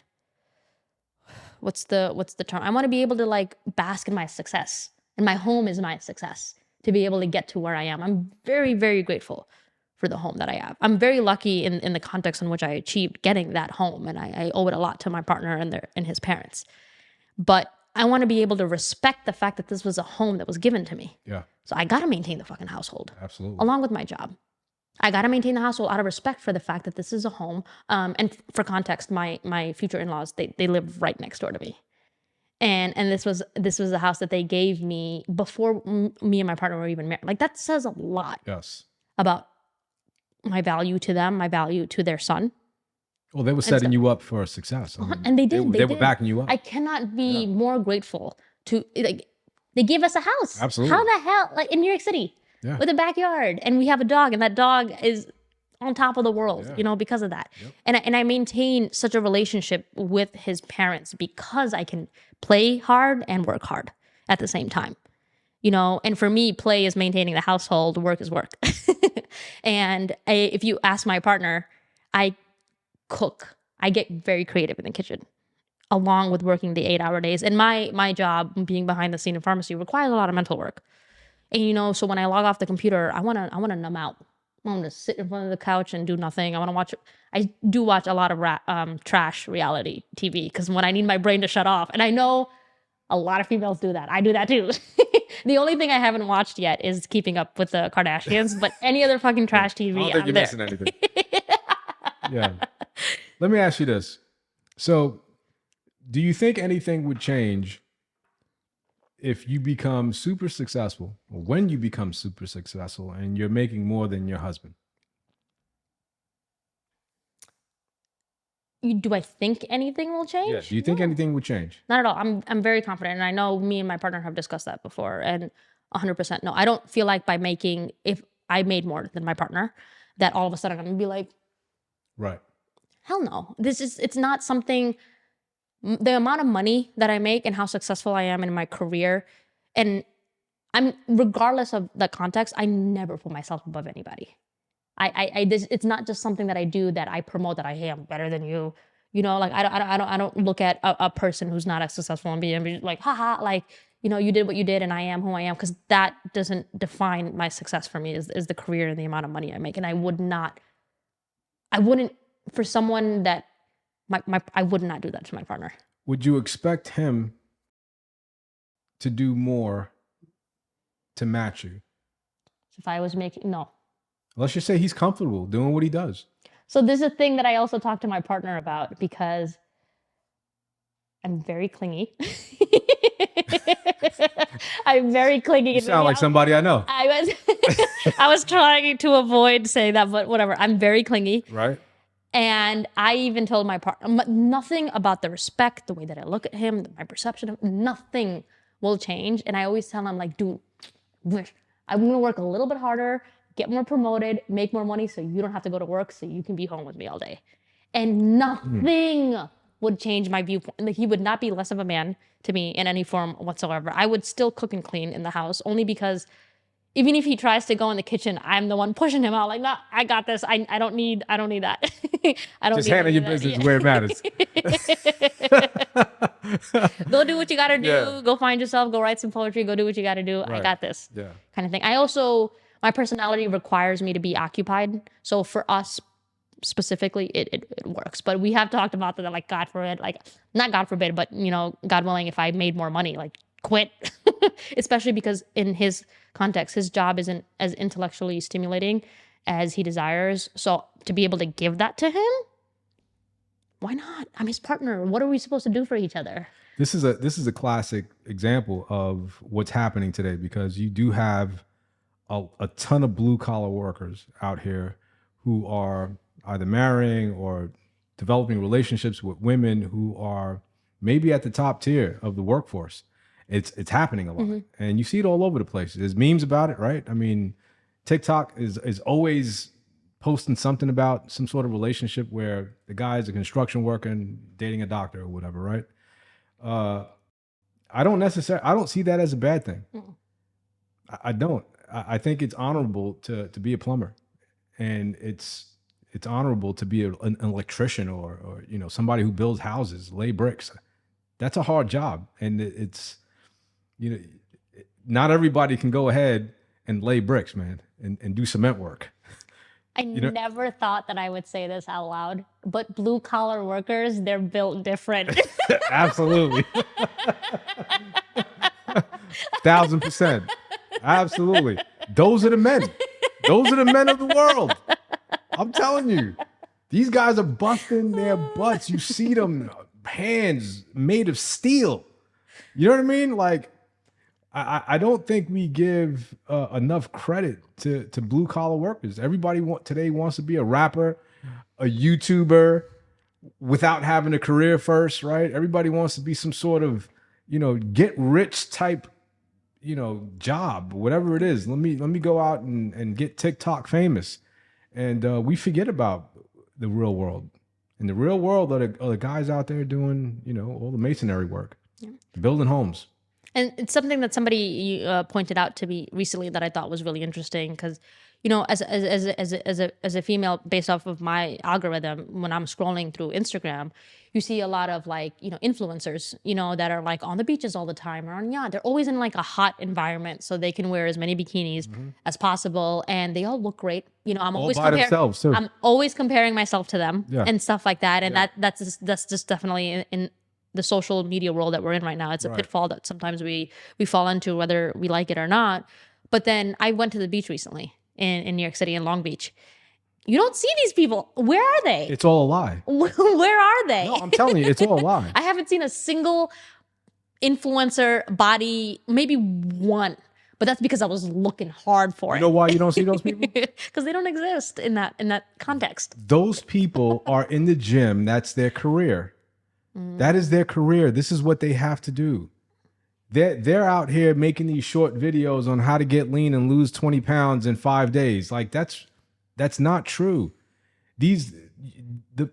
what's the term? I want to be able to like bask in my success. And my home is my success to be able to get to where I am. I'm very, very grateful for the home that I have. I'm very lucky in the context in which I achieved getting that home. And I owe it a lot to my partner and his parents. But I want to be able to respect the fact that this was a home that was given to me. Yeah. So I got to maintain the fucking household. Absolutely. Along with my job. I got to maintain the household out of respect for the fact that this is a home. And for context, my future in-laws, they live right next door to me. And this was a house that they gave me before me and my partner were even married. Like that says a lot. Yes. About my value to them, my value to their son. Well, they were setting you up for success. I mean, and they did. They were backing you up. I cannot be more grateful to like they gave us a house. Absolutely. How the hell, like in New York City, with a backyard, and we have a dog, and that dog is on top of the world, because of that. Yep. And I maintain such a relationship with his parents because I can play hard and work hard at the same time. And for me, play is maintaining the household, work is work. And if you ask my partner, I cook. I get very creative in the kitchen, along with working the 8-hour days. And my job, being behind the scene in pharmacy, requires a lot of mental work. And so when I log off the computer, I wanna numb out. I want to sit in front of the couch and do nothing. I do watch a lot of trash reality TV because when I need my brain to shut off, and I know a lot of females do that. I do that too. The only thing I haven't watched yet is Keeping Up with the Kardashians, but any other fucking trash TV, I don't think you're missing anything. Yeah. Let me ask you this. So Do you think anything would change if you become super successful, or when you become super successful and you're making more than your husband? Do I think anything will change? Yeah. Do you think anything would change? Not at all. I'm very confident, and I know me and my partner have discussed that before. And 100% no. I don't feel like if I made more than my partner, that all of a sudden I'm gonna be like, Right. hell no. It's not something. The amount of money that I make and how successful I am in my career, and I'm regardless of the context, I never put myself above anybody. It's not just something that I do that I promote that hey, I'm better than you. You know, like I don't look at a person who's not as successful and be like, haha, like, you did what you did and I am who I am, because that doesn't define my success for me is the career and the amount of money I make. And I wouldn't for someone that I would not do that to my partner. Would you expect him to do more to match you? If I was making, no. Let's just say he's comfortable doing what he does. So this is a thing that I also talk to my partner about, because I'm very clingy. I'm very clingy. You sound like somebody I know. I was trying to avoid saying that, but whatever. I'm very clingy. Right. And I even told my partner, nothing about the respect, the way that I look at him, my perception of nothing will change. And I always tell him, like, dude, I'm going to work a little bit harder, get more promoted, make more money so you don't have to go to work, so you can be home with me all day. And nothing would change my viewpoint. Like, he would not be less of a man to me in any form whatsoever. I would still cook and clean in the house, only because even if he tries to go in the kitchen, I'm the one pushing him out. Like, no, I got this. I don't need that. I don't just need handle your business where it matters. Go do what you got to do. Yeah. Go find yourself. Go write some poetry. Go do what you got to do. Right. I got this. Yeah. Kind of thing. My personality requires me to be occupied. So for us specifically, it works. But we have talked about that, like, God forbid, like, not God forbid, but, God willing, if I made more money, like, quit. Especially because in his context, his job isn't as intellectually stimulating as he desires. So to be able to give that to him, why not? I'm his partner. What are we supposed to do for each other? This is a classic example of what's happening today, because you do have a ton of blue collar workers out here who are either marrying or developing relationships with women who are maybe at the top tier of the workforce. It's happening a lot, and you see it all over the place. There's memes about it, right? I mean, TikTok is always posting something about some sort of relationship where the guy's a construction worker and dating a doctor or whatever, right? I don't see that as a bad thing. I don't. I think it's honorable to be a plumber, and it's honorable to be an electrician or somebody who builds houses, lay bricks. That's a hard job, and it's not everybody can go ahead and lay bricks, man, and do cement work. I never thought that I would say this out loud, but blue collar workers, they're built different. Absolutely. 1000%. Absolutely. Those are the men. Those are the men of the world. I'm telling you, these guys are busting their butts. You see them, hands made of steel. You know what I mean? Like, I don't think we give enough credit to blue collar workers. Everybody today wants to be a rapper, a YouTuber, without having a career first, right? Everybody wants to be some sort of, get rich type, job, whatever it is. Let me go out and get TikTok famous, and we forget about the real world. In the real world are the guys out there doing, all the masonry work, building homes. And it's something that somebody pointed out to me recently that I thought was really interesting, because, as a female, based off of my algorithm, when I'm scrolling through Instagram, you see a lot of influencers, that are like on the beaches all the time or on yacht. They're always in like a hot environment, so they can wear as many bikinis as possible, and they all look great. I'm always themselves too. I'm always comparing myself to them and stuff like that, and that's just definitely in the social media world that we're in right now. It's a pitfall that sometimes we fall into, whether we like it or not. But then I went to the beach recently in New York City, in Long Beach. You don't see these people. Where are they? It's all a lie. Where are they? No, I'm telling you, it's all a lie. I haven't seen a single influencer body, maybe one, but that's because I was looking hard for You it. know why you don't see those people? Because they don't exist in that context. Those people are in the gym. That's their career. That is their career. This is what they have to do. They're out here making these short videos on how to get lean and lose 20 pounds in 5 days. Like that's not true. The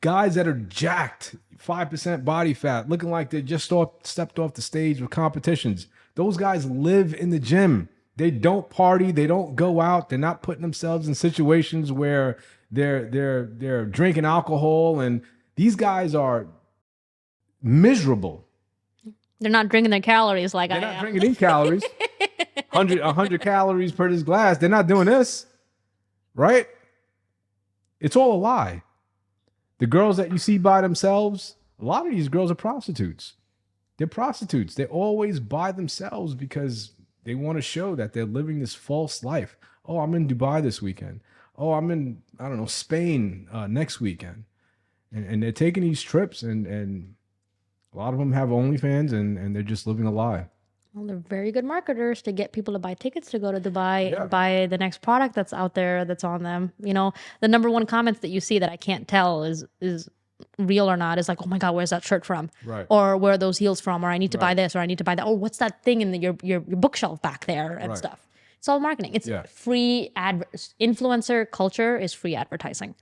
guys that are jacked, 5% body fat, looking like they just stepped off the stage with competitions. Those guys live in the gym. They don't party. They don't go out. They're not putting themselves in situations where they're drinking alcohol. And these guys are miserable. They're not drinking their calories like They're I not am. drinking these calories. 100 calories per this glass. They're not doing this, right? It's all a lie. The girls that you see by themselves, a lot of these girls are prostitutes. They're prostitutes. They're always by themselves because they want to show that they're living this false life. Oh, I'm in Dubai this weekend. Oh, I'm in, I don't know, Spain next weekend. And they're taking these trips and a lot of them have OnlyFans and they're just living a lie. Well, they're very good marketers to get people to buy tickets to go to Dubai Yeah. and buy the next product that's out there that's on them. You know, the number one comments that you see that I can't tell is real or not is like, oh my God, where's that shirt from? Right. Or where are those heels from? Or I need to buy Right. this or I need to buy that. Oh, what's that thing in your bookshelf back there and Right. stuff. It's all marketing. It's Yeah. free influencer culture is free advertising.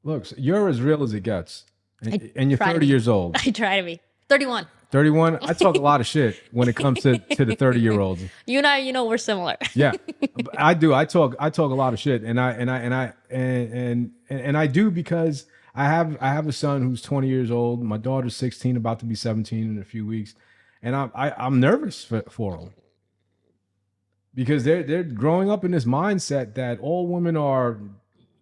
Look, you're as real as it gets. And you're try to 30 be. years old. I try to be 31. 31. I talk a lot of shit when it comes to the 30-year-olds. You and I, you know, we're similar. Yeah, I do. I talk a lot of shit, and I do because I have a son who's 20 years old. My daughter's 16, about to be 17 in a few weeks, and I'm nervous for them because they're growing up in this mindset that all women are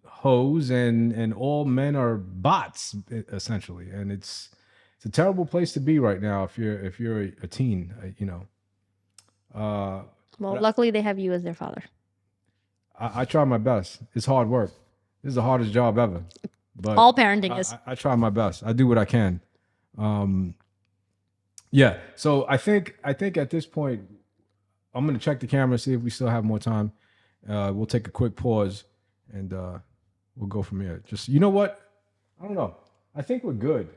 hoes and all men are bots essentially, and it's a terrible place to be right now if you're a teen, you know. Well, luckily they have you as their father. I try my best. It's hard work. This is the hardest job ever. But All parenting is. I try my best. I do what I can. Yeah. So I think at this point, I'm gonna check the camera, see if we still have more time. We'll take a quick pause and we'll go from here. Just, you know what? I don't know. I think we're good.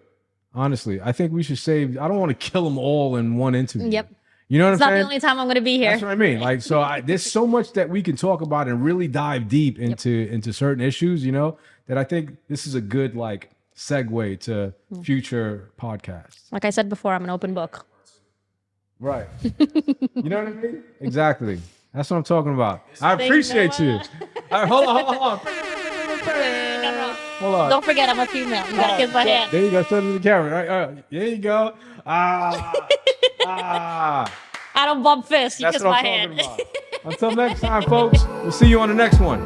Honestly, I think we should save. I don't want to kill them all in one interview. Yep. You know what It's I'm not saying? the only time I'm going to be here. That's what I mean. Like, so there's so much that we can talk about and really dive deep into certain issues, you know, that I think this is a good like segue to future podcasts. Like I said before, I'm an open book. Right. You know what I mean? Exactly. That's what I'm talking about. I appreciate you. All right, hold on. Hold on. Don't forget, I'm a female. You got to kiss my hand. There you go. Show it to the camera. All right. There you go. Ah. I don't bump fists. You That's kiss what my I'm hand. talking about. Until next time, folks, we'll see you on the next one.